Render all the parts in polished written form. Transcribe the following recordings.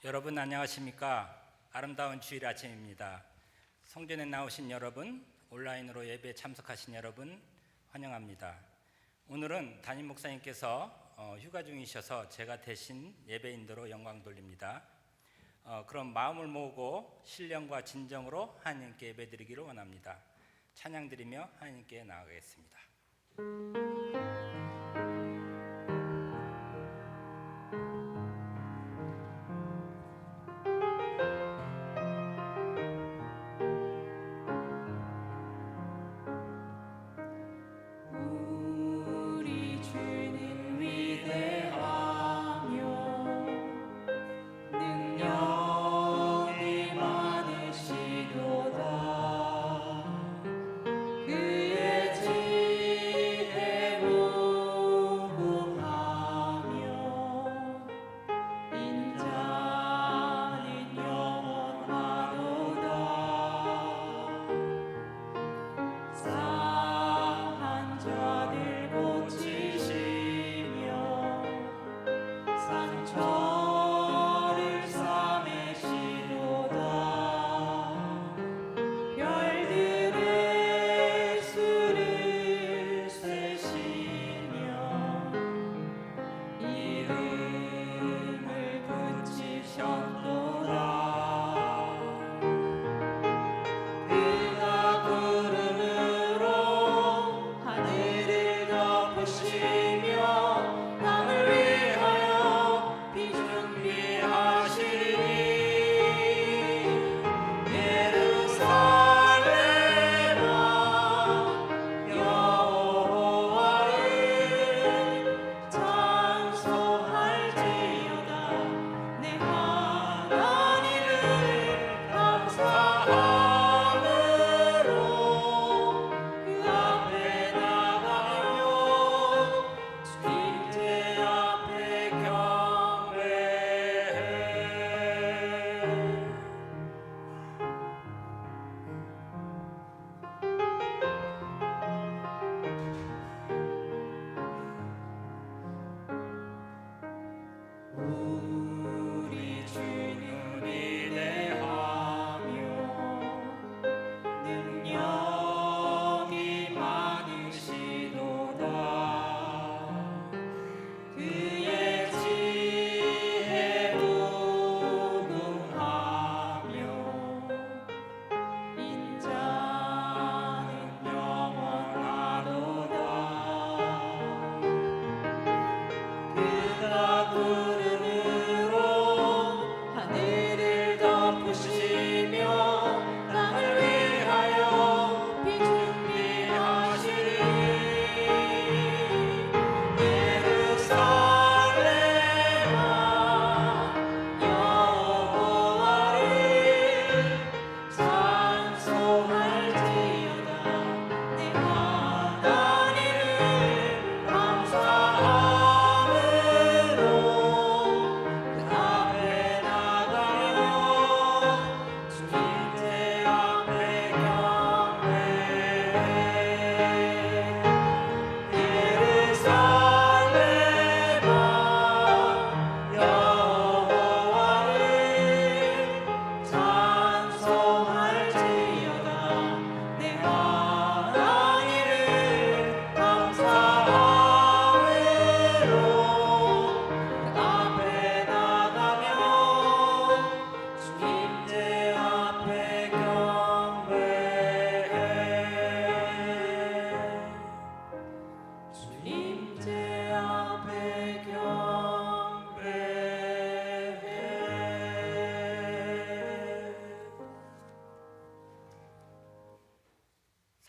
여러분 안녕하십니까? 아름다운 주일 아침입니다. 성전에 나오신 여러분, 온라인으로 예배에 참석하신 여러분 환영합니다. 오늘은 담임 목사님께서 휴가 중이셔서 제가 대신 예배인도로 영광 돌립니다. 그럼 마음을 모으고 신령과 진정으로 하나님께 예배드리기를 원합니다. 찬양 드리며 하나님께 나아가겠습니다.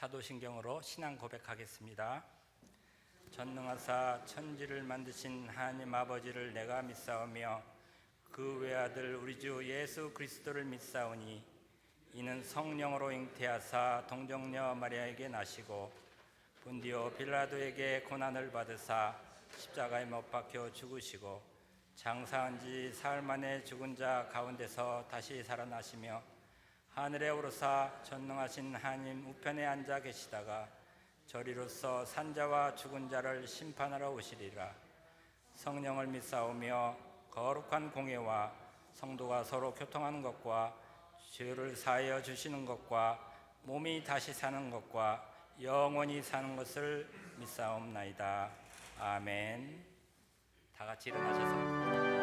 사도신경으로 신앙 고백하겠습니다. 전능하사 천지를 만드신 하나님 아버지를 내가 믿사오며 그 외아들 우리 주 예수 그리스도를 믿사오니 이는 성령으로 잉태하사 동정녀 마리아에게 나시고 본디오 빌라도에게 고난을 받으사 십자가에 못 박혀 죽으시고 장사한 지 사흘 만에 죽은 자 가운데서 다시 살아나시며 하늘에 오르사 전능하신 하나님 우편에 앉아 계시다가 저리로서 산자와 죽은 자를 심판하러 오시리라. 성령을 믿사오며 거룩한 공예와 성도가 서로 교통하는 것과 죄를 사하여 주시는 것과 몸이 다시 사는 것과 영원히 사는 것을 믿사옵나이다. 아멘. 다 같이 일어나셔서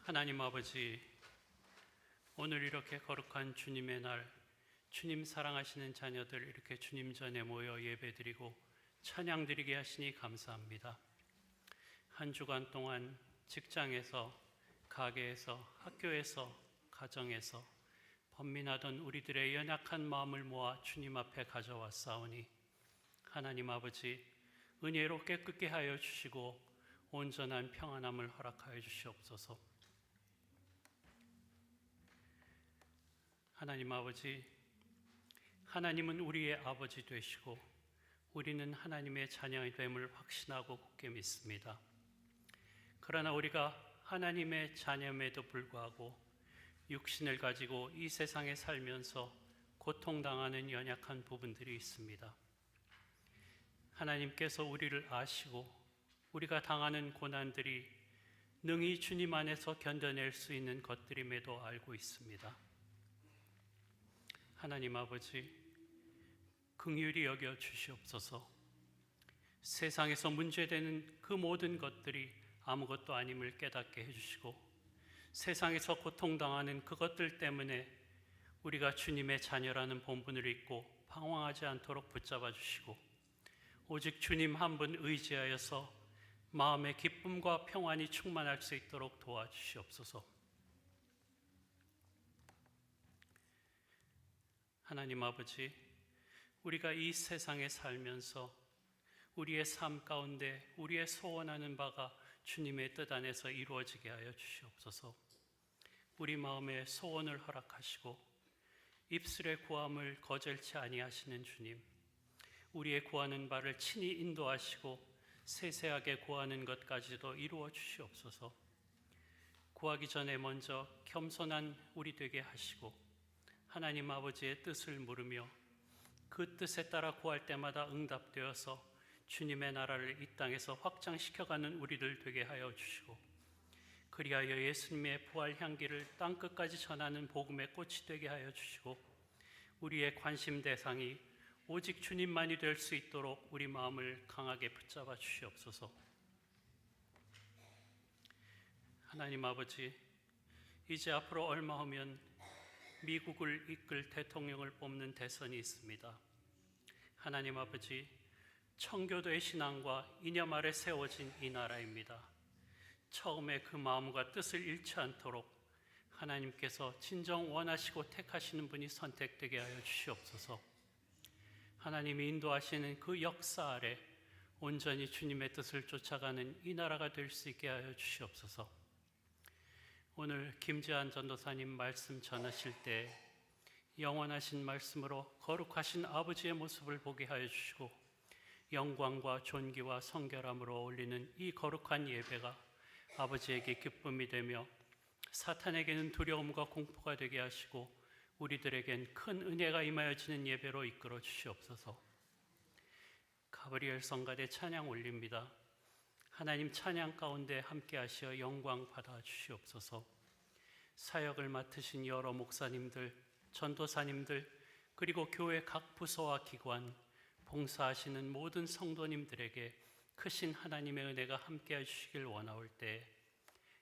하나님 아버지, 오늘 이렇게 거룩한 주님의 날, 주님 사랑하시는 자녀들 이렇게 주님 전에 모여 예배드리고 찬양드리게 하시니 감사합니다. 한 주간 동안 직장에서, 가게에서, 학교에서, 가정에서 번민하던 우리들의 연약한 마음을 모아 주님 앞에 가져왔사오니 하나님 아버지, 은혜로 깨끗게 하여 주시고 온전한 평안함을 허락하여 주시옵소서. 하나님 아버지, 하나님은 우리의 아버지 되시고 우리는 하나님의 자녀의 됨을 확신하고 굳게 믿습니다. 그러나 우리가 하나님의 자녀임에도 불구하고 육신을 가지고 이 세상에 살면서 고통당하는 연약한 부분들이 있습니다. 하나님께서 우리를 아시고 우리가 당하는 고난들이 능히 주님 안에서 견뎌낼 수 있는 것들임에도 알고 있습니다. 하나님 아버지, 긍휼히 여겨 주시옵소서. 세상에서 문제되는 그 모든 것들이 아무것도 아님을 깨닫게 해주시고 세상에서 고통당하는 그것들 때문에 우리가 주님의 자녀라는 본분을 잊고 방황하지 않도록 붙잡아 주시고 오직 주님 한 분 의지하여서 마음의 기쁨과 평안이 충만할 수 있도록 도와주시옵소서. 하나님 아버지, 우리가 이 세상에 살면서 우리의 삶 가운데 우리의 소원하는 바가 주님의 뜻 안에서 이루어지게 하여 주시옵소서. 우리 마음에 소원을 허락하시고 입술의 구함을 거절치 아니하시는 주님, 우리의 구하는 바를 친히 인도하시고 세세하게 구하는 것까지도 이루어 주시옵소서. 구하기 전에 먼저 겸손한 우리 되게 하시고 하나님 아버지의 뜻을 물으며 그 뜻에 따라 구할 때마다 응답되어서 주님의 나라를 이 땅에서 확장시켜가는 우리들 되게 하여 주시고 그리하여 예수님의 부활 향기를 땅끝까지 전하는 복음의 꽃이 되게 하여 주시고 우리의 관심 대상이 오직 주님만이 될 수 있도록 우리 마음을 강하게 붙잡아 주시옵소서. 하나님 아버지, 이제 앞으로 얼마 후면 미국을 이끌 대통령을 뽑는 대선이 있습니다. 하나님 아버지, 청교도의 신앙과 이념 아래 세워진 이 나라입니다. 처음에 그 마음과 뜻을 잃지 않도록 하나님께서 진정 원하시고 택하시는 분이 선택되게 하여 주시옵소서. 하나님이 인도하시는 그 역사 아래 온전히 주님의 뜻을 쫓아가는 이 나라가 될 수 있게 하여 주시옵소서. 오늘 김재한 전도사님 말씀 전하실 때 영원하신 말씀으로 거룩하신 아버지의 모습을 보게 하여 주시고 영광과 존귀와 성결함으로 어울리는 이 거룩한 예배가 아버지에게 기쁨이 되며 사탄에게는 두려움과 공포가 되게 하시고 우리들에겐 큰 은혜가 임하여지는 예배로 이끌어 주시옵소서. 가브리엘 성가대 찬양 올립니다. 하나님 찬양 가운데 함께 하시어 영광 받아 주시옵소서. 사역을 맡으신 여러 목사님들, 전도사님들, 그리고 교회 각 부서와 기관, 봉사하시는 모든 성도님들에게 크신 하나님의 은혜가 함께 해주시길 원하올 때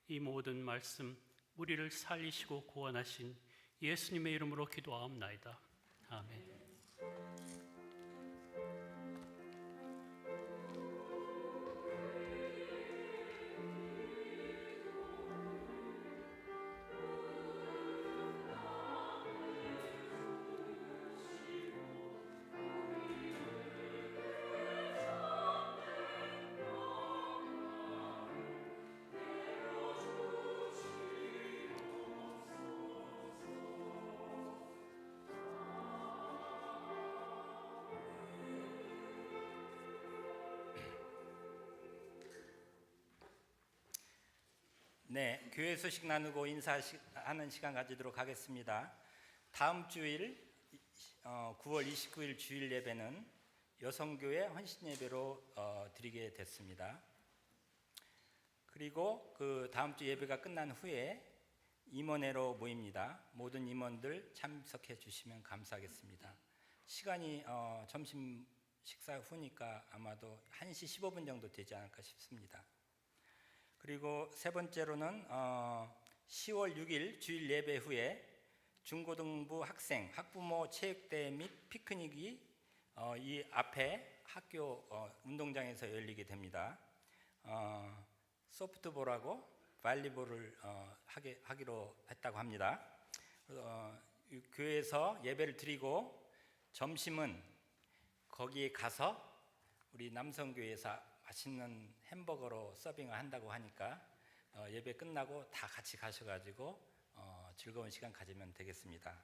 이 모든 말씀 우리를 살리시고 구원하신 예수님의 이름으로 기도하옵나이다. 아멘. 네, 교회 소식 나누고 인사하는 시간 가지도록 하겠습니다. 다음 주일 9월 29일 주일 예배는 여성교회 헌신 예배로 드리게 됐습니다. 그리고 그 다음 주 예배가 끝난 후에 임원회로 모입니다. 모든 임원들 참석해 주시면 감사하겠습니다. 시간이 점심 식사 후니까 아마도 1시 15분 정도 되지 않을까 싶습니다. 그리고 세 번째로는 10월 6일 주일 예배 후에 중고등부 학생 학부모 체육대회 및 피크닉이 이 앞에 학교 운동장에서 열리게 됩니다. 소프트볼하고 발리볼을 하기로 했다고 합니다. 교회에서 예배를 드리고 점심은 거기에 가서 우리 남성교회에서 맛있는 햄버거로 서빙을 한다고 하니까 예배 끝나고 다 같이 가셔가지고 즐거운 시간 가지면 되겠습니다.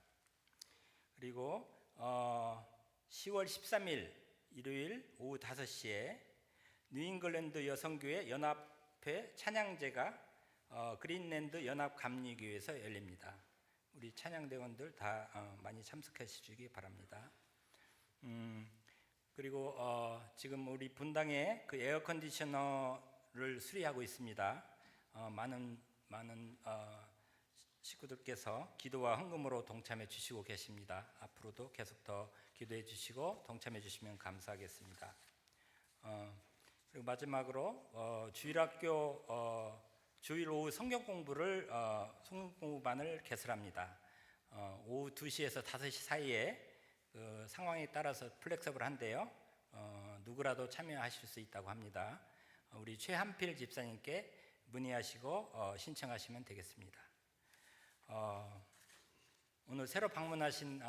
그리고 10월 13일 일요일 오후 5시에 뉴잉글랜드 여성교회 연합회 찬양제가 그린랜드 연합감리교회에서 열립니다. 우리 찬양대원들 다 많이 참석해 주시기 바랍니다. 그리고 지금 우리 분당에 그 에어컨디셔너를 수리하고 있습니다. 많은 식구들께서 기도와 헌금으로 동참해 주시고 계십니다. 앞으로도 계속 더 기도해 주시고 동참해 주시면 감사하겠습니다. 그리고 마지막으로 주일학교 주일 오후 성경 공부반을 개설합니다. 오후 2시에서 5시 사이에 그 상황에 따라서 플렉서블한데요. 누구라도 참여하실 수 있다고 합니다. 우리 최한필 집사님께 문의하시고 신청하시면 되겠습니다. 오늘 새로 방문하신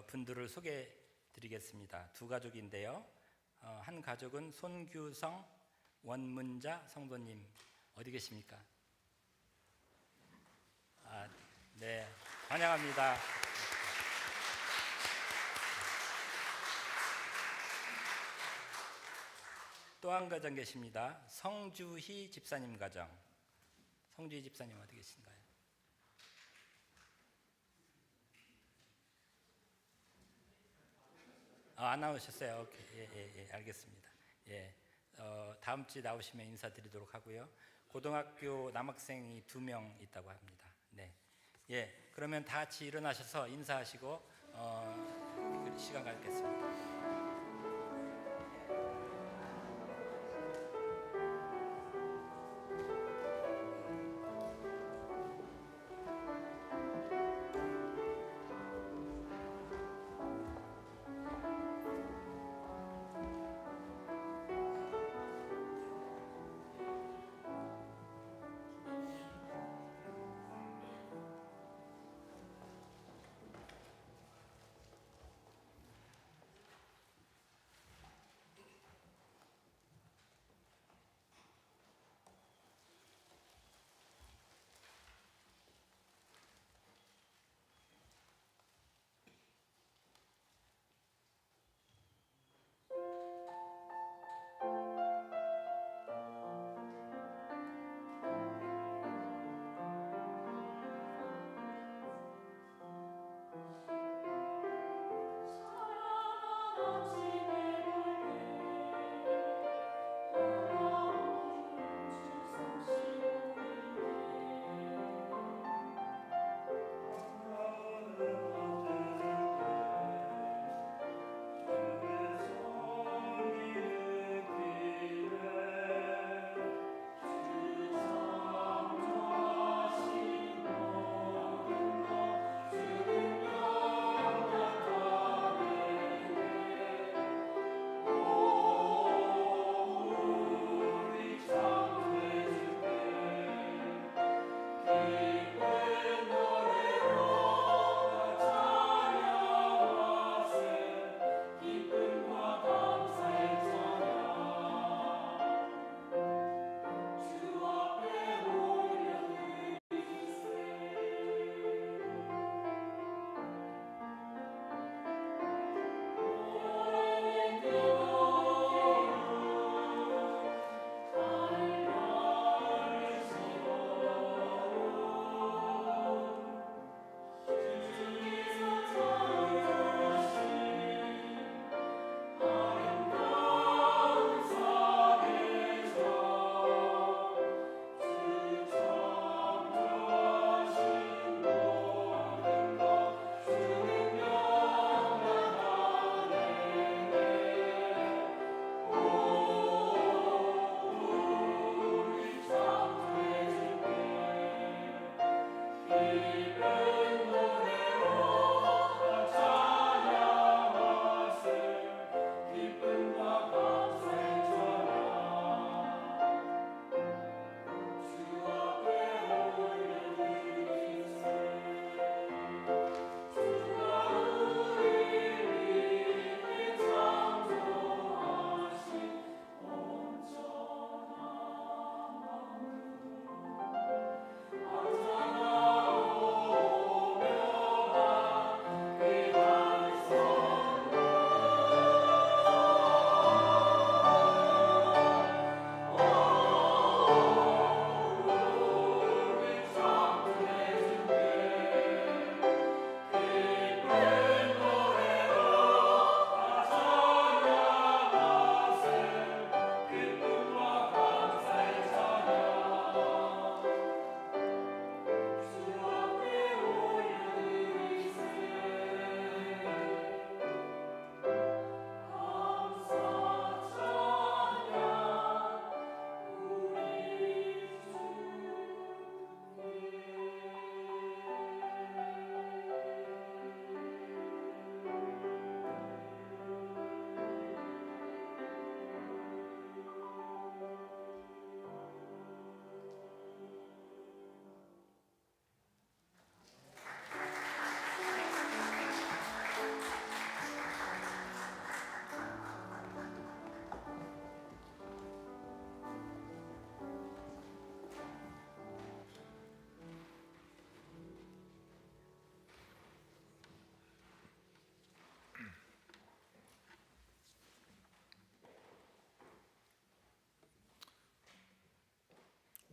분들을 소개해 드리겠습니다. 두 가족인데요. 한 가족은 손규성, 원문자 성도님 어디 계십니까? 네, 환영합니다. 또 한 가정 계십니다. 성주희 집사님 가정. 성주희 집사님 어디 계신가요? 안 나오셨어요? 오케이. 예, 알겠습니다. 예, 다음 주에 나오시면 인사드리도록 하고요. 고등학교 남학생이 2명 있다고 합니다. 네, 예, 그러면 다 같이 일어나셔서 인사하시고 시간 갖겠습니다.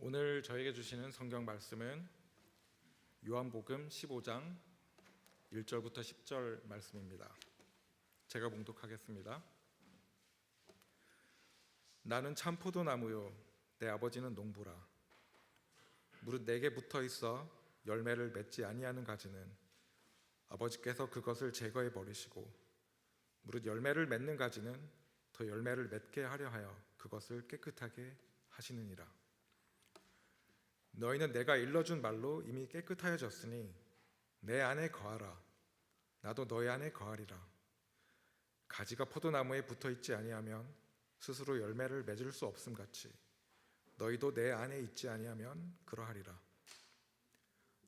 오늘 저에게 주시는 성경 말씀은 요한복음 15장 1절부터 10절 말씀입니다. 제가 봉독하겠습니다. 나는 참 포도나무요 내 아버지는 농부라. 무릇 내게 붙어 있어 열매를 맺지 아니하는 가지는 아버지께서 그것을 제거해 버리시고 무릇 열매를 맺는 가지는 더 열매를 맺게 하려 하여 그것을 깨끗하게 하시느니라. 너희는 내가 일러준 말로 이미 깨끗하여졌으니 내 안에 거하라. 나도 너희 안에 거하리라. 가지가 포도나무에 붙어 있지 아니하면 스스로 열매를 맺을 수 없음 같이 너희도 내 안에 있지 아니하면 그러하리라.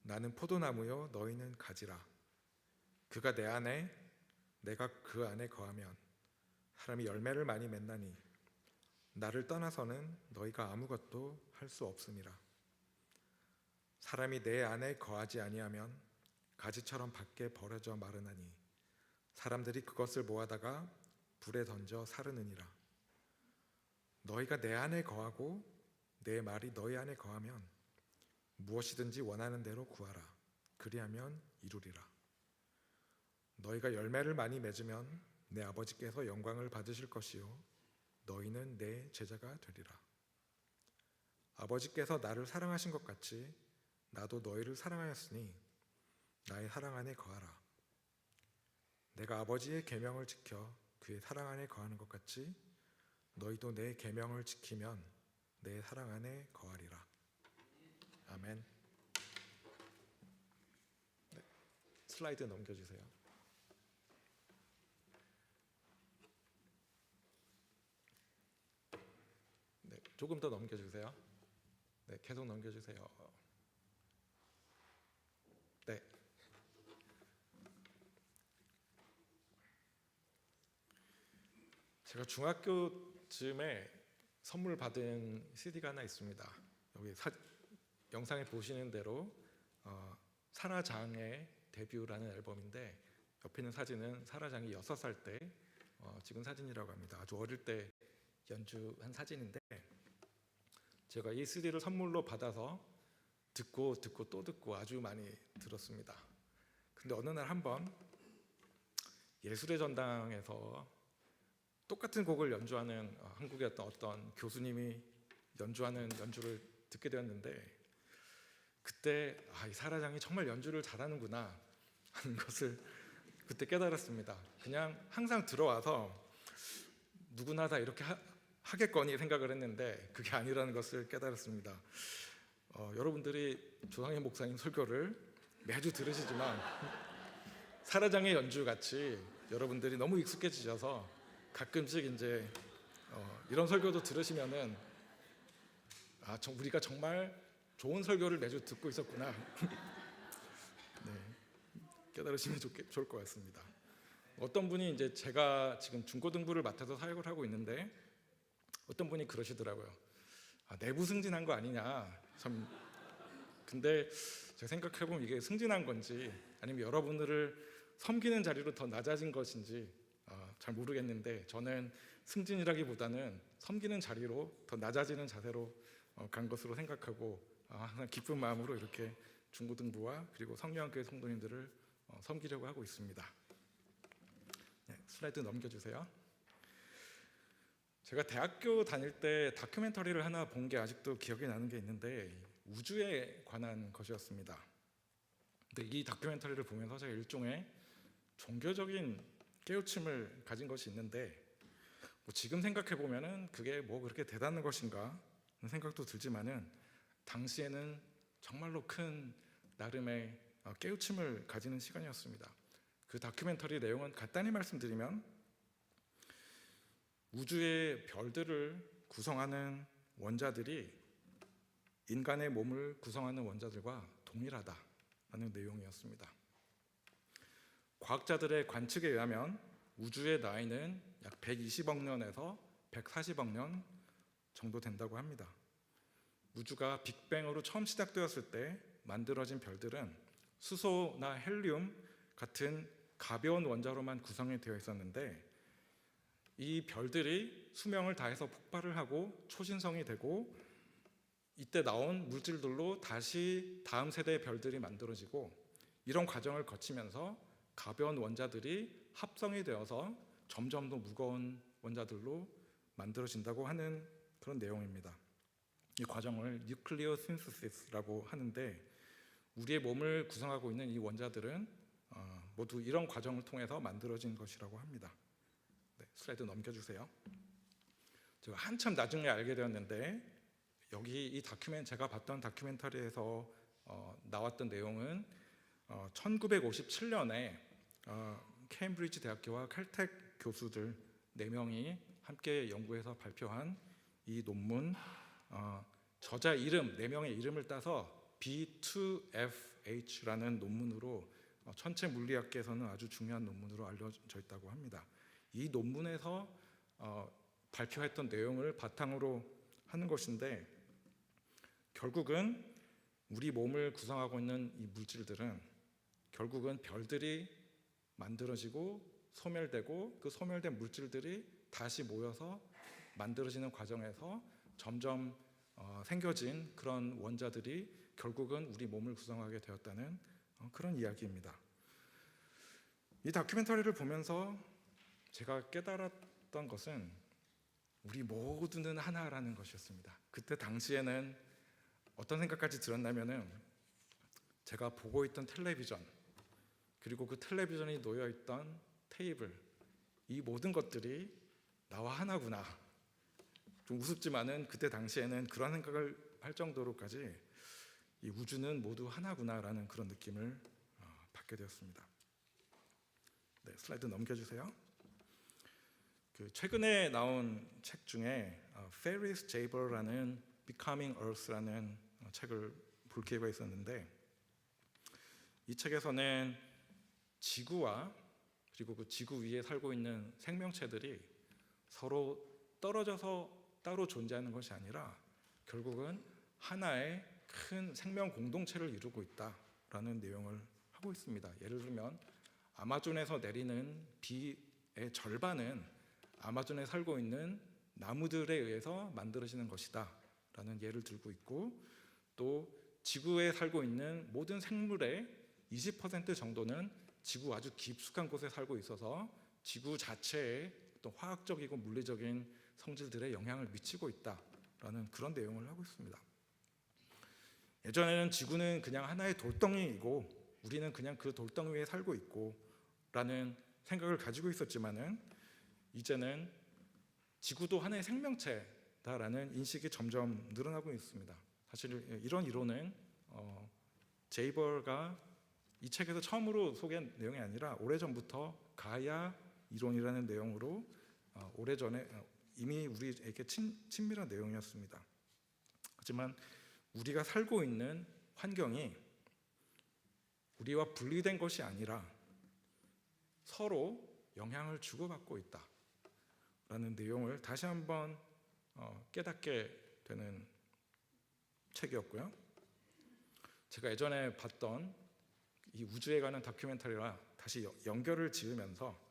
나는 포도나무요 너희는 가지라. 그가 내 안에 내가 그 안에 거하면 사람이 열매를 많이 맺나니 나를 떠나서는 너희가 아무것도 할 수 없음이라. 사람이 내 안에 거하지 아니하면 가지처럼 밖에 버려져 마르나니 사람들이 그것을 모아다가 불에 던져 사르느니라. 너희가 내 안에 거하고 내 말이 너희 안에 거하면 무엇이든지 원하는 대로 구하라. 그리하면 이루리라. 너희가 열매를 많이 맺으면 내 아버지께서 영광을 받으실 것이요 너희는 내 제자가 되리라. 아버지께서 나를 사랑하신 것 같이 나도 너희를 사랑하였으니 나의 사랑 안에 거하라. 내가 아버지의 계명을 지켜 그의 사랑 안에 거하는 것 같이 너희도 내 계명을 지키면 내 사랑 안에 거하리라. 아멘. 네, 슬라이드 넘겨주세요. 네, 조금 더 넘겨주세요. 네, 계속 넘겨주세요. 네. 제가 중학교쯤에 선물 받은 CD가 하나 있습니다. 여기 영상에 보시는 대로 사라장의 데뷔라는 앨범인데 옆에 있는 사진은 사라장이 6살 때 찍은 사진이라고 합니다. 아주 어릴 때 연주한 사진인데 제가 이 CD를 선물로 받아서 듣고 또 듣고 아주 많이 들었습니다. 근데 어느 날 한번 예술의 전당에서 똑같은 곡을 연주하는 한국의 어떤 교수님이 연주하는 연주를 듣게 되었는데 그때 이 사라장이 정말 연주를 잘하는구나 하는 것을 그때 깨달았습니다. 그냥 항상 들어와서 누구나 다 이렇게 하겠거니 생각을 했는데 그게 아니라는 것을 깨달았습니다. 여러분들이 조상희 목사님 설교를 매주 들으시지만 사라장의 연주 같이 여러분들이 너무 익숙해지셔서 가끔씩 이제 이런 설교도 들으시면은 우리가 정말 좋은 설교를 매주 듣고 있었구나. 네, 깨달으시면 좋을 것 같습니다. 어떤 분이 이제 제가 지금 중고등부를 맡아서 사역을 하고 있는데 어떤 분이 그러시더라고요. 내부 승진한 거 아니냐. 참. 근데 제가 생각해보면 이게 승진한 건지 아니면 여러분들을 섬기는 자리로 더 낮아진 것인지 잘 모르겠는데 저는 승진이라기보다는 섬기는 자리로 더 낮아지는 자세로 간 것으로 생각하고 항상 기쁜 마음으로 이렇게 중고등부와 그리고 성령교회 성도님들을 섬기려고 하고 있습니다. 네, 슬라이드 넘겨주세요. 제가 대학교 다닐 때 다큐멘터리를 하나 본 게 아직도 기억이 나는 게 있는데 우주에 관한 것이었습니다. 근데 이 다큐멘터리를 보면서 제가 일종의 종교적인 깨우침을 가진 것이 있는데 지금 생각해 보면은 그게 그렇게 대단한 것인가 하는 생각도 들지만은 당시에는 정말로 큰 나름의 깨우침을 가지는 시간이었습니다. 그 다큐멘터리 내용은 간단히 말씀드리면 우주의 별들을 구성하는 원자들이 인간의 몸을 구성하는 원자들과 동일하다라는 내용이었습니다. 과학자들의 관측에 의하면 우주의 나이는 약 120억 년에서 140억 년 정도 된다고 합니다. 우주가 빅뱅으로 처음 시작되었을 때 만들어진 별들은 수소나 헬륨 같은 가벼운 원자로만 구성이 되어 있었는데 이 별들이 수명을 다해서 폭발을 하고 초신성이 되고 이때 나온 물질들로 다시 다음 세대의 별들이 만들어지고 이런 과정을 거치면서 가벼운 원자들이 합성이 되어서 점점 더 무거운 원자들로 만들어진다고 하는 그런 내용입니다. 이 과정을 뉴클리어 신시스라고 하는데, 우리의 몸을 구성하고 있는 이 원자들은 모두 이런 과정을 통해서 만들어진 것이라고 합니다. 네, 슬라이드 넘겨주세요. 제가 한참 나중에 알게 되었는데, 여기 이 제가 봤던 다큐멘터리에서 나왔던 내용은 1957년에 케임브리지 대학교와 칼텍 교수들 4명이 함께 연구해서 발표한 이 논문, 저자 이름 4명의 이름을 따서 B2FH라는 논문으로 천체 물리학계에서는 아주 중요한 논문으로 알려져 있다고 합니다. 이 논문에서 발표했던 내용을 바탕으로 하는 것인데, 결국은 우리 몸을 구성하고 있는 이 물질들은 결국은 별들이 만들어지고 소멸되고, 그 소멸된 물질들이 다시 모여서 만들어지는 과정에서 점점 생겨진 그런 원자들이 결국은 우리 몸을 구성하게 되었다는 그런 이야기입니다. 이 다큐멘터리를 보면서 제가 깨달았던 것은 우리 모두는 하나라는 것이었습니다. 그때 당시에는 어떤 생각까지 들었냐면은, 제가 보고 있던 텔레비전, 그리고 그 텔레비전이 놓여 있던 테이블, 이 모든 것들이 나와 하나구나. 좀 우습지만은 그때 당시에는 그런 생각을 할 정도로까지 이 우주는 모두 하나구나라는 그런 느낌을 받게 되었습니다. 네, 슬라이드 넘겨주세요. 최근에 나온 책 중에 페리스 제이버라는 Becoming Earth라는 책을 볼 기회가 있었는데, 이 책에서는 지구와 그리고 그 지구 위에 살고 있는 생명체들이 서로 떨어져서 따로 존재하는 것이 아니라 결국은 하나의 큰 생명 공동체를 이루고 있다라는 내용을 하고 있습니다. 예를 들면 아마존에서 내리는 비의 절반은 아마존에 살고 있는 나무들에 의해서 만들어지는 것이다 라는 예를 들고 있고, 또 지구에 살고 있는 모든 생물의 20% 정도는 지구 아주 깊숙한 곳에 살고 있어서 지구 자체에 어떤 화학적이고 물리적인 성질들에 영향을 미치고 있다라는 그런 내용을 하고 있습니다. 예전에는 지구는 그냥 하나의 돌덩이이고 우리는 그냥 그 돌덩이 위에 살고 있고 라는 생각을 가지고 있었지만은, 이제는 지구도 하나의 생명체다라는 인식이 점점 늘어나고 있습니다. 사실 이런 이론은 제이버가 이 책에서 처음으로 소개한 내용이 아니라 오래전부터 가이아 이론이라는 내용으로 오래전에 이미 우리에게 친밀한 내용이었습니다. 하지만 우리가 살고 있는 환경이 우리와 분리된 것이 아니라 서로 영향을 주고받고 있다라는 내용을 다시 한번 깨닫게 되는 책이었고요. 제가 예전에 봤던 이 우주에 관한 다큐멘터리와 다시 연결을 지으면서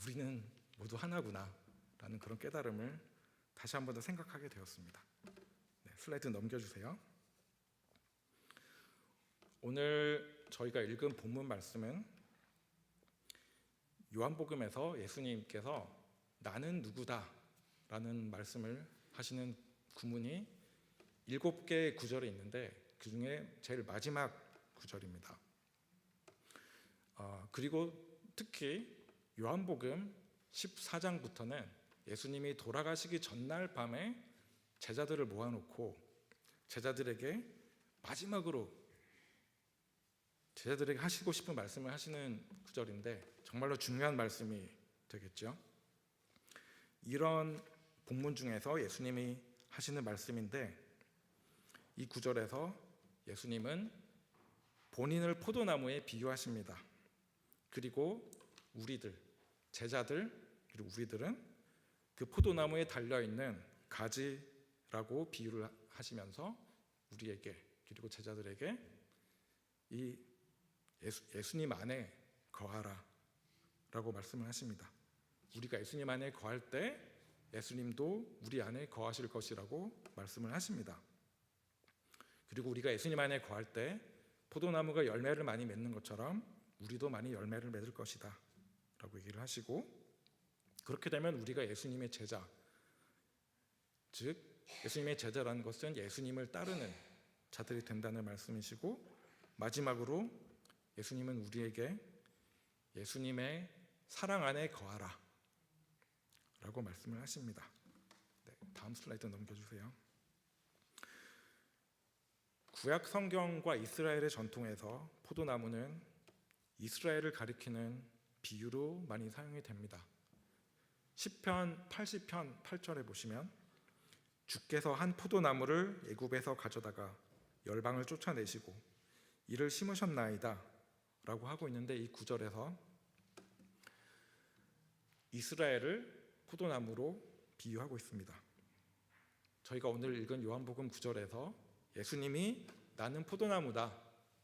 우리는 모두 하나구나라는 그런 깨달음을 다시 한 번 더 생각하게 되었습니다. 네, 슬라이드 넘겨주세요. 오늘 저희가 읽은 본문 말씀은 요한복음에서 예수님께서 나는 누구다 라는 말씀을 하시는 구문이 7개의 구절이 있는데, 그 중에 제일 마지막 구절입니다. 그리고 특히 요한복음 14장부터는 예수님이 돌아가시기 전날 밤에 제자들을 모아놓고 제자들에게 마지막으로 제자들에게 하시고 싶은 말씀을 하시는 구절인데, 정말로 중요한 말씀이 되겠죠. 이런 본문 중에서 예수님이 하시는 말씀인데, 이 구절에서 예수님은 본인을 포도나무에 비유하십니다. 그리고 우리들, 제자들, 그리고 우리들은 그 포도나무에 달려있는 가지라고 비유를 하시면서 우리에게, 그리고 제자들에게 이 예수님 안에 거하라 라고 말씀을 하십니다. 우리가 예수님 안에 거할 때 예수님도 우리 안에 거하실 것이라고 말씀을 하십니다. 그리고 우리가 예수님 안에 거할 때 포도나무가 열매를 많이 맺는 것처럼 우리도 많이 열매를 맺을 것이다 라고 얘기를 하시고, 그렇게 되면 우리가 예수님의 제자, 즉 예수님의 제자라는 것은 예수님을 따르는 자들이 된다는 말씀이시고, 마지막으로 예수님은 우리에게 예수님의 사랑 안에 거하라 라고 말씀을 하십니다. 네, 다음 슬라이드 넘겨주세요. 구약 성경과 이스라엘의 전통에서 포도나무는 이스라엘을 가리키는 비유로 많이 사용이 됩니다. 시편 80편 8절에 보시면 주께서 한 포도나무를 애굽에서 가져다가 열방을 쫓아내시고 이를 심으셨나이다 라고 하고 있는데, 이 구절에서 이스라엘을 포도나무로 비유하고 있습니다. 저희가 오늘 읽은 요한복음 9절에서 예수님이 나는 포도나무다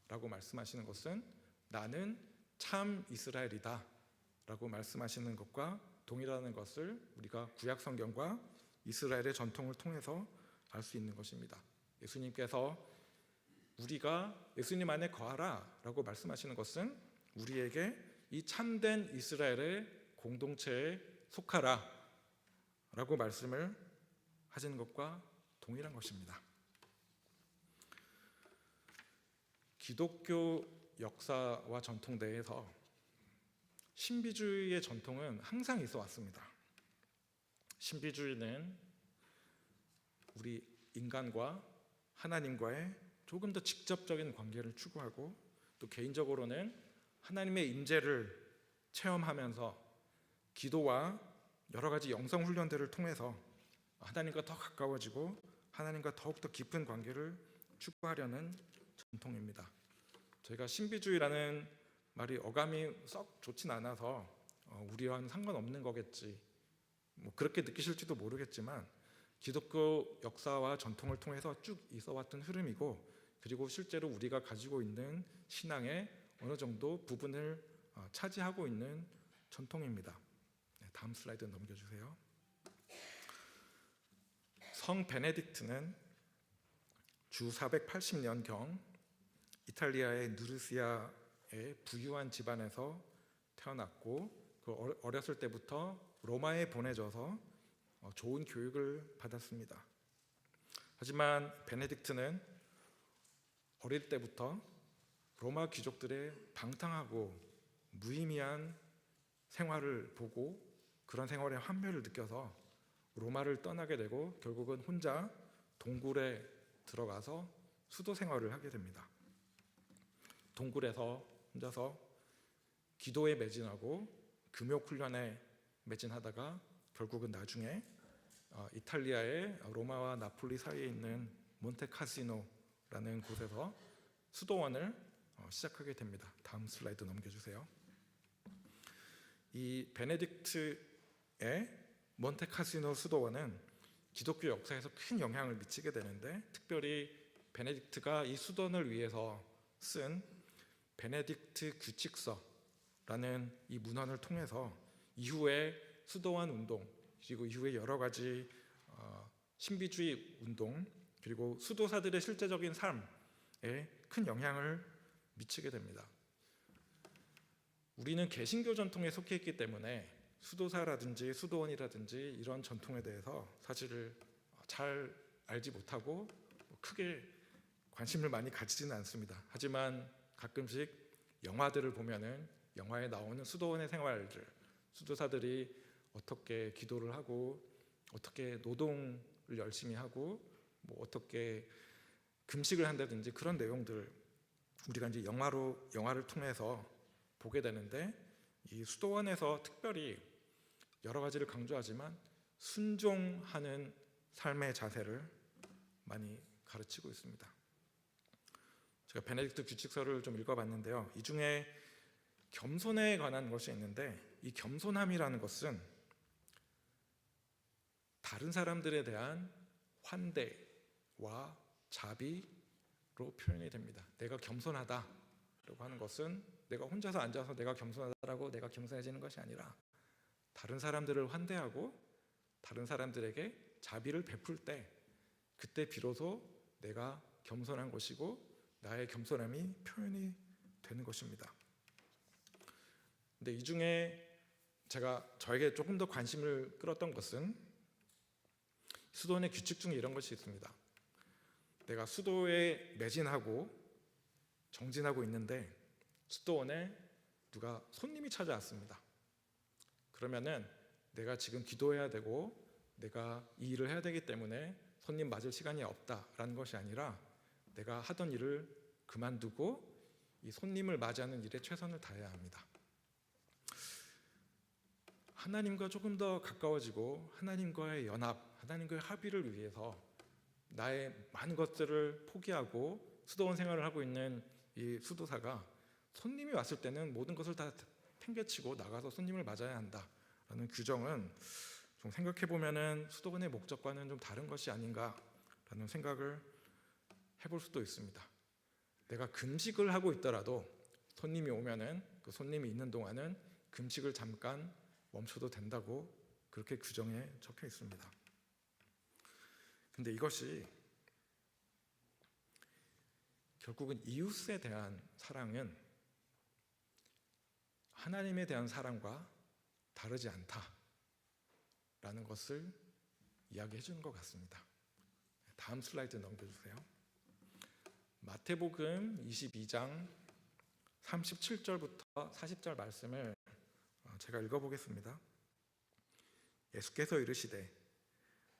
라고 말씀하시는 것은 나는 참 이스라엘이다 라고 말씀하시는 것과 동일하다는 것을 우리가 구약 성경과 이스라엘의 전통을 통해서 알 수 있는 것입니다. 예수님께서 우리가 예수님 안에 거하라 라고 말씀하시는 것은 우리에게 이 참된 이스라엘의 공동체에 속하라 라고 말씀을 하시는 것과 동일한 것입니다. 기독교 역사와 전통 내에서 신비주의의 전통은 항상 있어 왔습니다. 신비주의는 우리 인간과 하나님과의 조금 더 직접적인 관계를 추구하고, 또 개인적으로는 하나님의 임재를 체험하면서 기도와 여러 가지 영성 훈련들을 통해서 하나님과 더 가까워지고 하나님과 더욱더 깊은 관계를 추구하려는 전통입니다. 저희가 신비주의라는 말이 어감이 썩 좋진 않아서 우리와는 상관없는 거겠지, 그렇게 느끼실지도 모르겠지만, 기독교 역사와 전통을 통해서 쭉 있어왔던 흐름이고, 그리고 실제로 우리가 가지고 있는 신앙의 어느 정도 부분을 차지하고 있는 전통입니다. 네, 다음 슬라이드 넘겨주세요. 성 베네딕트는 주 480년경 이탈리아의 누르시아의 부유한 집안에서 태어났고, 어렸을 때부터 로마에 보내져서 좋은 교육을 받았습니다. 하지만 베네딕트는 어릴 때부터 로마 귀족들의 방탕하고 무의미한 생활을 보고 그런 생활의 환멸을 느껴서 로마를 떠나게 되고, 결국은 혼자 동굴에 들어가서 수도 생활을 하게 됩니다. 동굴에서 혼자서 기도에 매진하고 금욕 훈련에 매진하다가 결국은 나중에 이탈리아의 로마와 나폴리 사이에 있는 몬테카시노라는 곳에서 수도원을 시작하게 됩니다. 다음 슬라이드 넘겨주세요. 이 베네딕트의 몬테카시노 수도원은 기독교 역사에서 큰 영향을 미치게 되는데, 특별히 베네딕트가 이 수도원을 위해서 쓴 베네딕트 규칙서라는 이 문헌을 통해서 이후에 수도원 운동, 그리고 이후에 여러 가지 신비주의 운동, 그리고 수도사들의 실제적인 삶에 큰 영향을 미치게 됩니다. 우리는 개신교 전통에 속해 있기 때문에 수도사라든지 수도원이라든지 이런 전통에 대해서 사실을 잘 알지 못하고 크게 관심을 많이 가지지는 않습니다. 하지만 가끔씩 영화들을 보면은 영화에 나오는 수도원의 생활들, 수도사들이 어떻게 기도를 하고 어떻게 노동을 열심히 하고 어떻게 금식을 한다든지 그런 내용들 우리가 이제 영화를 통해서 보게 되는데, 이 수도원에서 특별히 여러 가지를 강조하지만 순종하는 삶의 자세를 많이 가르치고 있습니다. 제가 베네딕트 규칙서를 좀 읽어봤는데요. 이 중에 겸손에 관한 것이 있는데, 이 겸손함이라는 것은 다른 사람들에 대한 환대와 자비로 표현이 됩니다. 내가 겸손하다라고 하는 것은 내가 혼자서 앉아서 내가 겸손하다라고 내가 겸손해지는 것이 아니라, 다른 사람들을 환대하고 다른 사람들에게 자비를 베풀 때, 그때 비로소 내가 겸손한 것이고 나의 겸손함이 표현이 되는 것입니다. 근데 이 중에 저에게 조금 더 관심을 끌었던 것은 수도원의 규칙 중에 이런 것이 있습니다. 내가 수도에 매진하고 정진하고 있는데 수도원에 누가 손님이 찾아왔습니다. 그러면은 내가 지금 기도해야 되고 내가 이 일을 해야 되기 때문에 손님 맞을 시간이 없다라는 것이 아니라 내가 하던 일을 그만두고 이 손님을 맞이하는 일에 최선을 다해야 합니다. 하나님과 조금 더 가까워지고 하나님과의 연합, 하나님과의 합의를 위해서 나의 많은 것들을 포기하고 수도원 생활을 하고 있는 이 수도사가 손님이 왔을 때는 모든 것을 다 팽개치고 나가서 손님을 맞아야 한다라는 규정은 좀 생각해 보면은 수도원의 목적과는 좀 다른 것이 아닌가라는 생각을 해볼 수도 있습니다. 내가 금식을 하고 있더라도 손님이 오면은 그 손님이 있는 동안은 금식을 잠깐 멈춰도 된다고 그렇게 규정에 적혀 있습니다. 근데 이것이 결국은 이웃에 대한 사랑은 하나님에 대한 사랑과 다르지 않다라는 것을 이야기해 주는 것 같습니다. 다음 슬라이드 넘겨주세요. 마태복음 22장 37절부터 40절 말씀을 제가 읽어보겠습니다. 예수께서 이르시되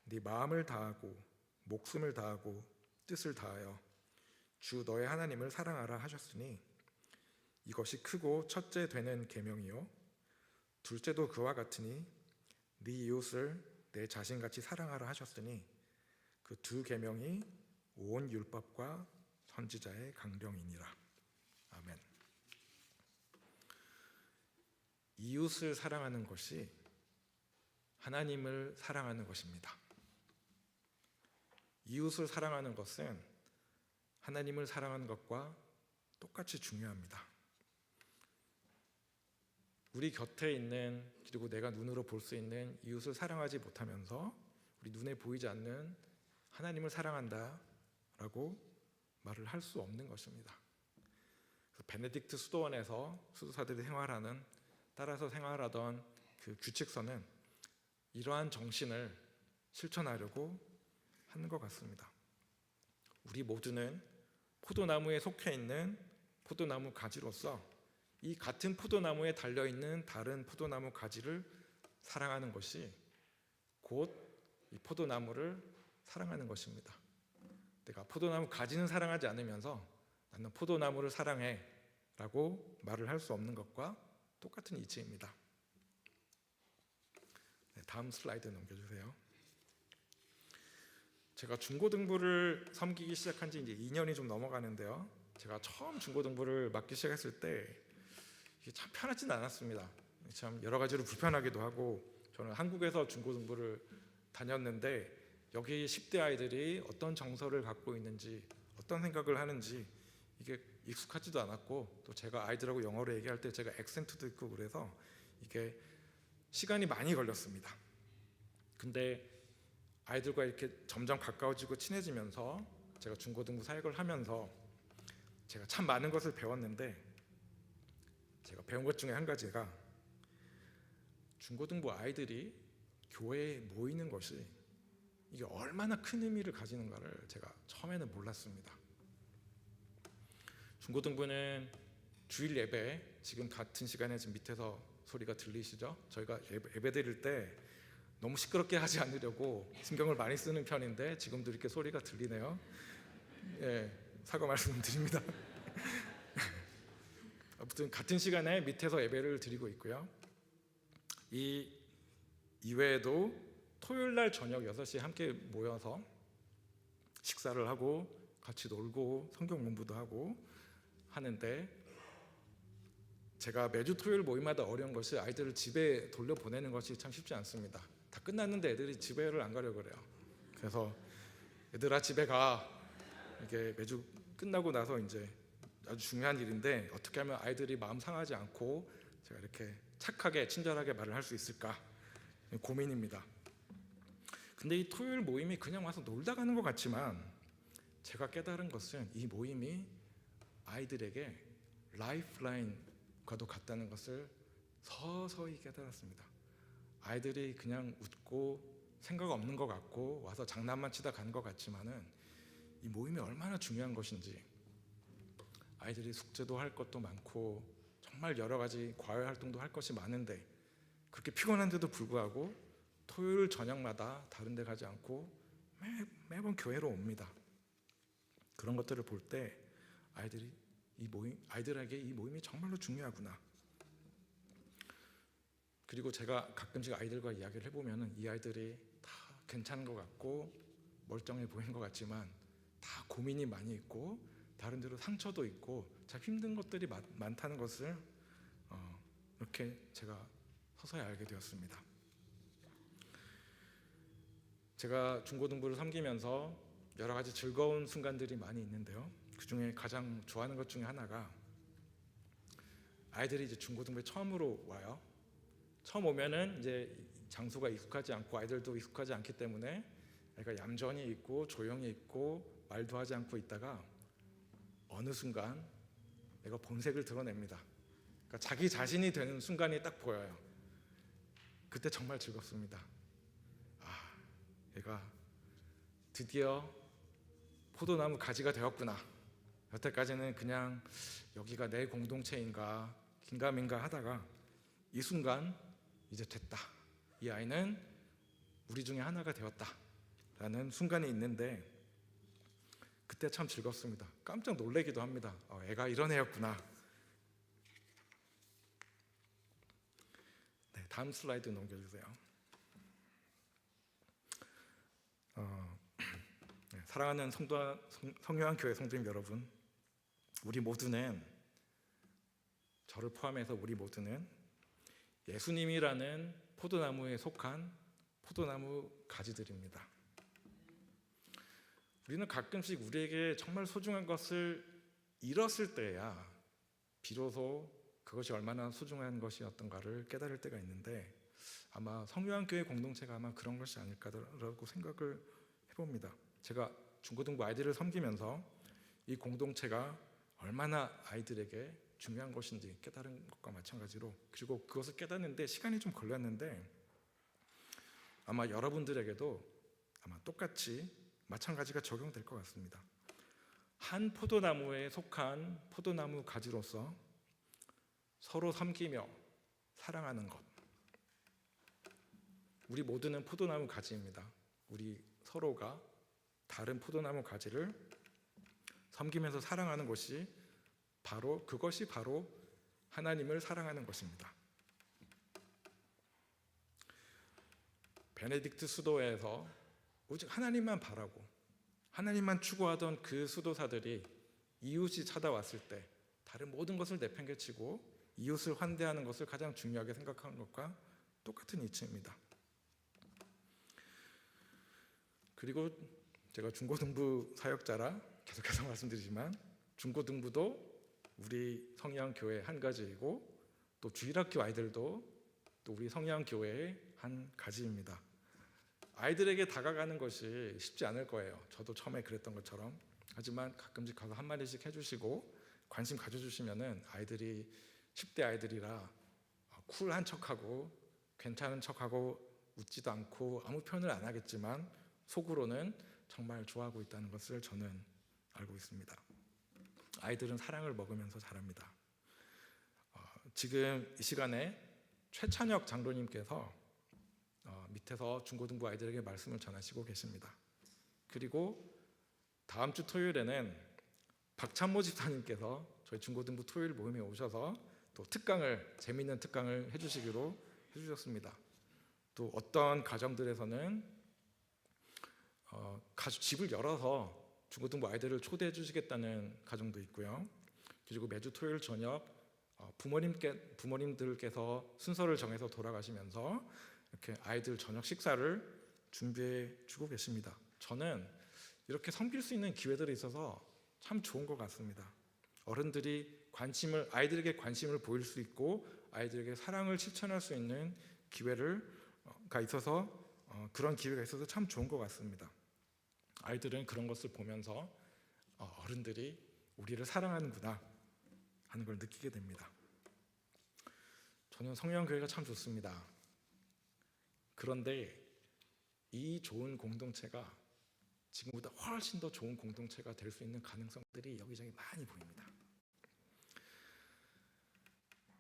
네 마음을 다하고 목숨을 다하고 뜻을 다하여 주 너의 하나님을 사랑하라 하셨으니 이것이 크고 첫째 되는 계명이요 둘째도 그와 같으니 네 이웃을 내 자신같이 사랑하라 하셨으니 그 두 계명이 온 율법과 선지자의 강령이니라. 아멘. 이웃을 사랑하는 것이 하나님을 사랑하는 것입니다. 이웃을 사랑하는 것은 하나님을 사랑하는 것과 똑같이 중요합니다. 우리 곁에 있는 그리고 내가 눈으로 볼 수 있는 이웃을 사랑하지 못하면서 우리 눈에 보이지 않는 하나님을 사랑한다라고 말을 할 수 없는 것입니다. 그래서 베네딕트 수도원에서 수도사들이 따라서 생활하던 그 규칙서는 이러한 정신을 실천하려고 하는 것 같습니다. 우리 모두는 포도나무에 속해 있는 포도나무 가지로서 이 같은 포도나무에 달려있는 다른 포도나무 가지를 사랑하는 것이 곧 이 포도나무를 사랑하는 것입니다. 내가 포도나무 가지는 사랑하지 않으면서 나는 포도나무를 사랑해 라고 말을 할 수 없는 것과 똑같은 이치입니다. 다음 슬라이드 넘겨주세요. 제가 중고등부를 섬기기 시작한 지 이제 2년이 좀 넘어가는데요. 제가 처음 중고등부를 맡기 시작했을 때 이게 참 편하지는 않았습니다. 참 여러 가지로 불편하기도 하고 저는 한국에서 중고등부를 다녔는데 여기 10대 아이들이 어떤 정서를 갖고 있는지 어떤 생각을 하는지 이게 익숙하지도 않았고 또 제가 아이들하고 영어로 얘기할 때 제가 액센트도 있고 그래서 이게 시간이 많이 걸렸습니다. 근데 아이들과 이렇게 점점 가까워지고 친해지면서 제가 중고등부 사역을 하면서 제가 참 많은 것을 배웠는데 제가 배운 것 중에 한 가지가 중고등부 아이들이 교회에 모이는 것이 이게 얼마나 큰 의미를 가지는가를 제가 처음에는 몰랐습니다. 중고등부는 주일 예배, 지금 같은 시간에 지금 밑에서 소리가 들리시죠? 저희가 예배 드릴 때 너무 시끄럽게 하지 않으려고 신경을 많이 쓰는 편인데 지금도 이렇게 소리가 들리네요. 예, 사과 말씀드립니다. 아무튼 같은 시간에 밑에서 예배를 드리고 있고요. 이 이외에도 토요일 날 저녁 6시에 함께 모여서 식사를 하고 같이 놀고 성경 공부도 하고 하는데 제가 매주 토요일 모임마다 어려운 것이 아이들을 집에 돌려보내는 것이 참 쉽지 않습니다. 다 끝났는데 애들이 집에를 안 가려고 그래요. 그래서 얘들아 집에 가, 이게 매주 끝나고 나서 이제 아주 중요한 일인데 어떻게 하면 아이들이 마음 상하지 않고 제가 이렇게 착하게 친절하게 말을 할 수 있을까 고민입니다. 근데 이 토요일 모임이 그냥 와서 놀다 가는 것 같지만 제가 깨달은 것은 이 모임이 아이들에게 라이프라인과도 같다는 것을 서서히 깨달았습니다. 아이들이 그냥 웃고 생각 없는 것 같고 와서 장난만 치다 가는 것 같지만은 이 모임이 얼마나 중요한 것인지, 아이들이 숙제도 할 것도 많고 정말 여러 가지 과외 활동도 할 것이 많은데 그렇게 피곤한데도 불구하고 토요일 저녁마다 다른 데 가지 않고 매번 교회로 옵니다. 그런 것들을 볼 때 아이들에게 이 모임이 정말로 중요하구나. 그리고 제가 가끔씩 아이들과 이야기를 해보면 이 아이들이 다 괜찮은 것 같고 멀쩡해 보이는 것 같지만 다 고민이 많이 있고 다른 데로 상처도 있고 참 힘든 것들이 많다는 것을 이렇게 제가 서서히 알게 되었습니다. 제가 중고등부를 섬기면서 여러 가지 즐거운 순간들이 많이 있는데요. 그 중에 가장 좋아하는 것 중에 하나가 아이들이 이제 중고등부에 처음으로 와요. 처음 오면은 이제 장소가 익숙하지 않고 아이들도 익숙하지 않기 때문에 애가 얌전히 있고 조용히 있고 말도 하지 않고 있다가 어느 순간 애가 본색을 드러냅니다. 그러니까 자기 자신이 되는 순간이 딱 보여요. 그때 정말 즐겁습니다. 애가 드디어 포도나무 가지가 되었구나. 여태까지는 그냥 여기가 내 공동체인가 긴가민가 하다가 이 순간 이제 됐다. 이 아이는 우리 중에 하나가 되었다 라는 순간이 있는데 그때 참 즐겁습니다. 깜짝 놀라기도 합니다. 애가 이런 애였구나. 네, 다음 슬라이드 넘겨주세요. 사랑하는 성요한교회 성도님 여러분, 우리 모두는, 저를 포함해서 우리 모두는 예수님이라는 포도나무에 속한 포도나무 가지들입니다. 우리는 가끔씩 우리에게 정말 소중한 것을 잃었을 때야 비로소 그것이 얼마나 소중한 것이었던가를 깨달을 때가 있는데 아마 성요한교회 공동체가 아마 그런 것이 아닐까라고 생각을 해봅니다. 제가 중고등부 아이들을 섬기면서 이 공동체가 얼마나 아이들에게 중요한 것인지 깨달은 것과 마찬가지로, 그리고 그것을 깨닫는데 시간이 좀 걸렸는데 아마 여러분들에게도 아마 똑같이 마찬가지가 적용될 것 같습니다. 한 포도나무에 속한 포도나무 가지로서 서로 섬기며 사랑하는 것, 우리 모두는 포도나무 가지입니다. 우리 서로가 다른 포도나무 가지를 섬기면서 사랑하는 것이 그것이 바로 하나님을 사랑하는 것입니다. 베네딕트 수도에서 오직 하나님만 바라고 하나님만 추구하던 그 수도사들이 이웃이 찾아왔을 때 다른 모든 것을 내팽개치고 이웃을 환대하는 것을 가장 중요하게 생각하는 것과 똑같은 이치입니다. 그리고 제가 중고등부 사역자라 계속해서 말씀드리지만 중고등부도 우리 성향교회 한 가지이고 또 주일학교 아이들도 또 우리 성향교회의 한 가지입니다. 아이들에게 다가가는 것이 쉽지 않을 거예요. 저도 처음에 그랬던 것처럼. 하지만 가끔씩 가서 한마디씩 해주시고 관심 가져주시면은 아이들이 10대 아이들이라 쿨한 척하고 괜찮은 척하고 웃지도 않고 아무 표현을 안 하겠지만 속으로는 정말 좋아하고 있다는 것을 저는 알고 있습니다. 아이들은 사랑을 먹으면서 자랍니다. 지금 이 시간에 최찬혁 장로님께서 밑에서 중고등부 아이들에게 말씀을 전하시고 계십니다. 그리고 다음 주 토요일에는 박찬모 집사님께서 저희 중고등부 토요일 모임에 오셔서 또 재미있는 특강을 해주셨습니다. 또 어떤 가정들에서는 집을 열어서 중고등부 아이들을 초대해 주시겠다는 가정도 있고요. 그리고 매주 토요일 저녁 부모님들께서 순서를 정해서 돌아가시면서 이렇게 아이들 저녁 식사를 준비해 주고 계십니다. 저는 이렇게 섬길 수 있는 기회들이 있어서 참 좋은 것 같습니다. 어른들이 아이들에게 관심을 보일 수 있고 아이들에게 사랑을 실천할 수 있는 기회가 있어서 그런 기회가 있어서 참 좋은 것 같습니다. 아이들은 그런 것을 보면서 어른들이 우리를 사랑하는구나 하는 걸 느끼게 됩니다. 저는 성령교회가 참 좋습니다. 그런데 이 좋은 공동체가 지금보다 훨씬 더 좋은 공동체가 될 수 있는 가능성들이 여기저기 많이 보입니다.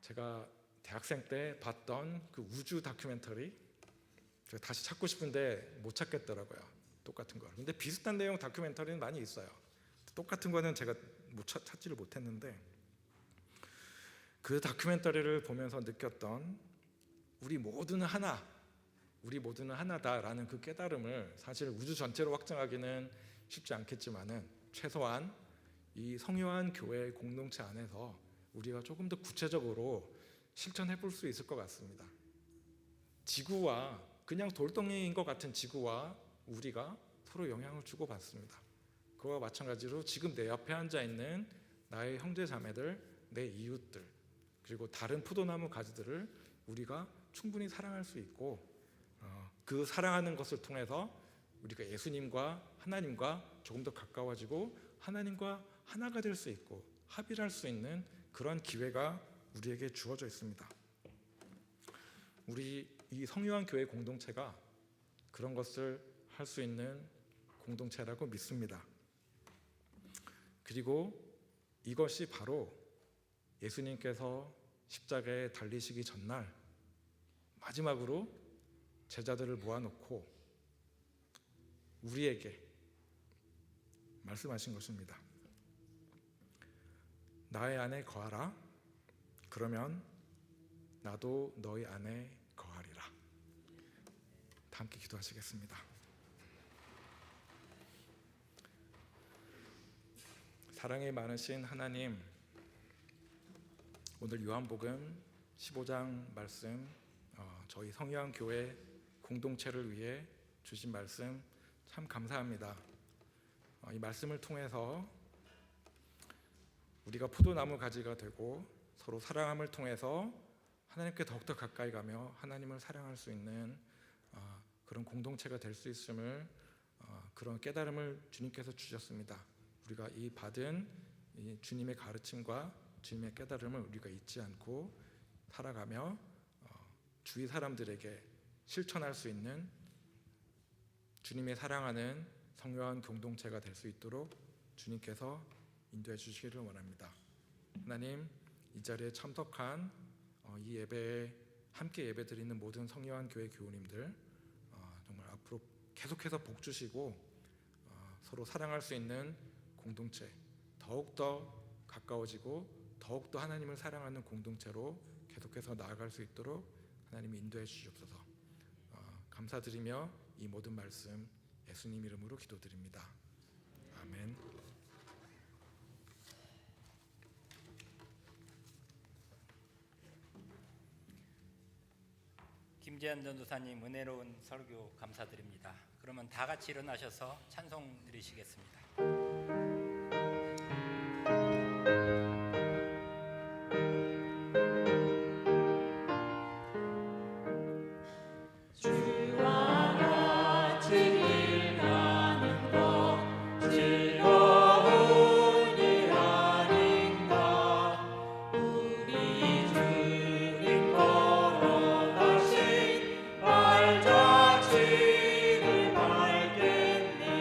제가 대학생 때 봤던 그 우주 다큐멘터리, 제가 다시 찾고 싶은데 못 찾겠더라고요. 똑같은 걸. 근데 비슷한 내용 다큐멘터리는 많이 있어요. 똑같은 거는 제가 찾지를 못했는데, 그 다큐멘터리를 보면서 느꼈던 우리 모두는 하나다라는 그 깨달음을 사실 우주 전체로 확장하기는 쉽지 않겠지만은 최소한 이 성요한 교회 공동체 안에서 우리가 조금 더 구체적으로 실천해 볼 수 있을 것 같습니다. 지구와, 그냥 돌덩이인 것 같은 지구와 우리가 서로 영향을 주고받습니다. 그와 마찬가지로 지금 내 옆에 앉아 있는 나의 형제 자매들, 내 이웃들, 그리고 다른 포도나무 가지들을 우리가 충분히 사랑할 수 있고, 그 사랑하는 것을 통해서 우리가 예수님과 하나님과 조금 더 가까워지고 하나님과 하나가 될 수 있고 합일할 수 있는 그런 기회가 우리에게 주어져 있습니다. 우리 이 성요한 교회 공동체가 그런 것을 할 수 있는 공동체라고 믿습니다. 그리고 이것이 바로 예수님께서 십자가에 달리시기 전날 마지막으로 제자들을 모아놓고 우리에게 말씀하신 것입니다. 나의 안에 거하라. 그러면 나도 너희 안에 거하리라. 다 함께 기도하시겠습니다. 사랑이 많으신 하나님, 오늘 요한복음 15장 말씀, 저희 성요한 교회 공동체를 위해 주신 말씀 참 감사합니다. 이 말씀을 통해서 우리가 포도나무 가지가 되고 서로 사랑함을 통해서 하나님께 더욱더 가까이 가며 하나님을 사랑할 수 있는 그런 공동체가 될 수 있음을, 그런 깨달음을 주님께서 주셨습니다. 우리가 이 받은 이 주님의 가르침과 주님의 깨달음을 우리가 잊지 않고 살아가며 주위 사람들에게 실천할 수 있는 주님의 사랑하는 성요한 공동체가 될 수 있도록 주님께서 인도해 주시기를 원합니다. 하나님, 이 자리에 참석한 이 예배에 함께 예배드리는 모든 성요한 교회 교우님들, 정말 앞으로 계속해서 복 주시고 서로 사랑할 수 있는 공동체, 더욱더 가까워지고 더욱더 하나님을 사랑하는 공동체로 계속해서 나아갈 수 있도록 하나님이 인도해 주시옵소서. 감사드리며 이 모든 말씀 예수님 이름으로 기도드립니다. 아멘. 김재현 전도사님 은혜로운 설교 감사드립니다. 그러면 다 같이 일어나셔서 찬송 드리시겠습니다. 발자취를 밟겠네.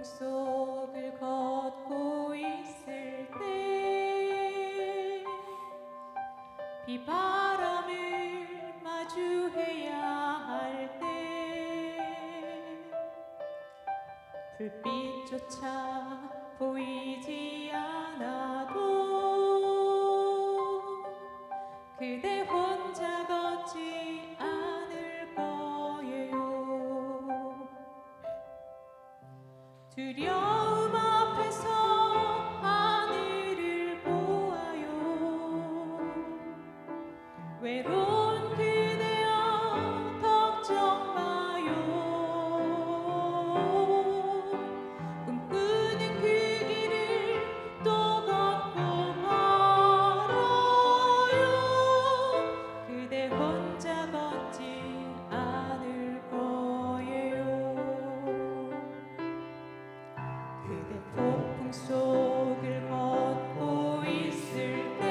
속을 걷고 있을 때 비바람을 마주해야 할 때 불빛조차 보이지 않아도 그대 혼자 걷지 않을 거예요. 두려움 앞에서 하늘을 보아요. 외로운 그대여 걱정 마요. 꿈꾸는 그 길을 또 걷고 걸어요. 그대 혼자 걷지 않을 거예요. 그대 폭풍 속을 걷고 있을 때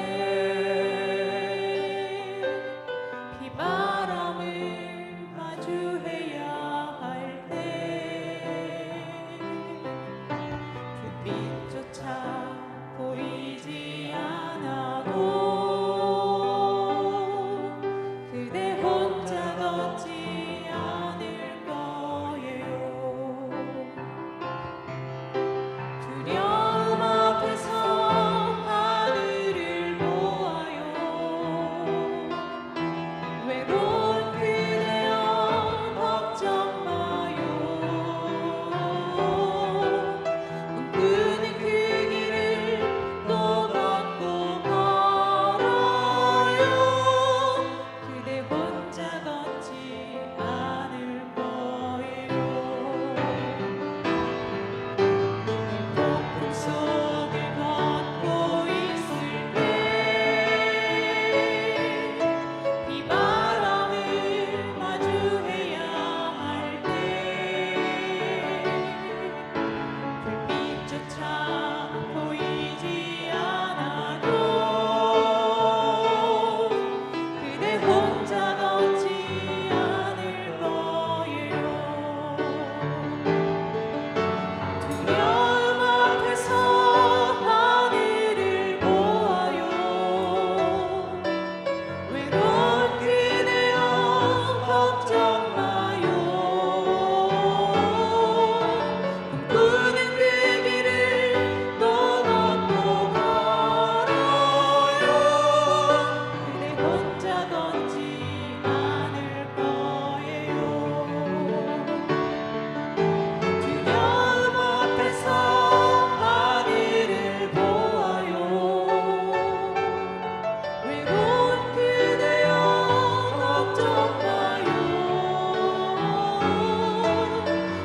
비바람을 마주해야 할 때 불빛조차 보이지 않아도 그대 혼자 걷지 않을 거예요. 두려움 앞에서 하늘을 보아요. 외로운 그대여 걱정 마요. 꿈꾸는 그 길을 또 걷고 걸어요. 그대 혼자 걷지 않을 거예요. 폭풍 속을 걷고 있을 때 비바람을 마주해야 할 때 불빛조차 보이지 않아도 그대 혼자 걷지 않을 거예요. 두려움 앞에서 하늘을 보아요. 외로운 그대여 걱정 마요. 꿈꾸는 그 길을 또 걷고 걸어요. 그대 혼자 걷지 않을 거예요. 두려움 앞에서 하늘을 보아요. 외로운 그대여 걱정 마요.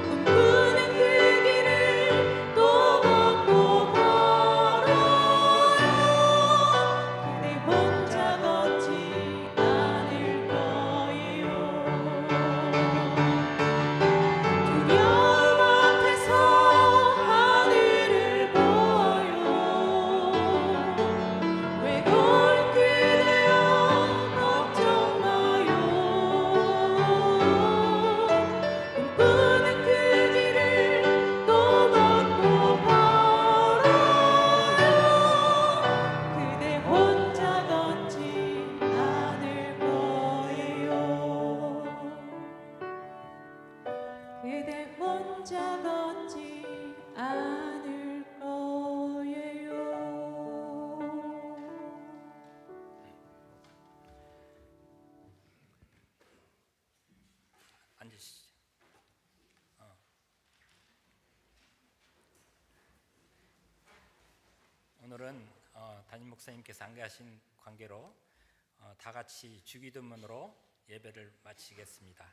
꿈꾸는 그 길을 또 걷고 걸어요. 그대 혼자 걷지 않을 거예요. 두려움 앞에서 하늘을 보아요. 외로운 그대여 걱정 마요. 꿈꾸는 그 길을 또 걷고 걸어요. 그대 혼자 걷지 않을 거예요. 그대 혼자 걷지 않을 거예요. 앉으시죠. 오늘은 담임 목사님께서 안계하신 관계로 다 같이 주기도문으로 예배를 마치겠습니다.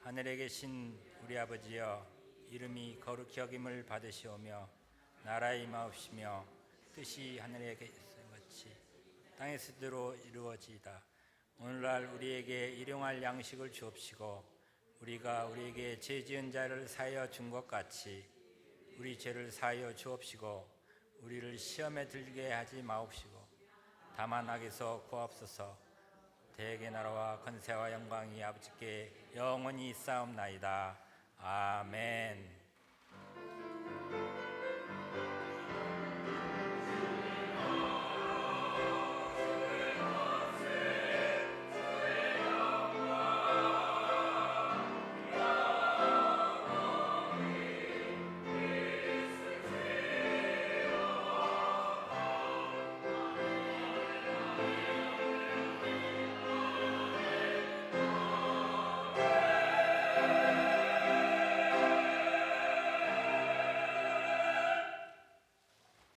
하늘에 계신 우리 아버지여, 이름이 거룩히 여김을 받으시오며 나라의 임하옵시며 뜻이 하늘에 계신 같이 땅에서대로 이루어지이다. 오늘날 우리에게 일용할 양식을 주옵시고 우리가 우리에게 죄 지은 자를 사하여 준 것 같이 우리 죄를 사하여 주옵시고 우리를 시험에 들게 하지 마옵시고 다만 악에서 구하옵소서. 대개 나라와 권세와 영광이 아버지께 영원히 있사옵나이다. 아멘.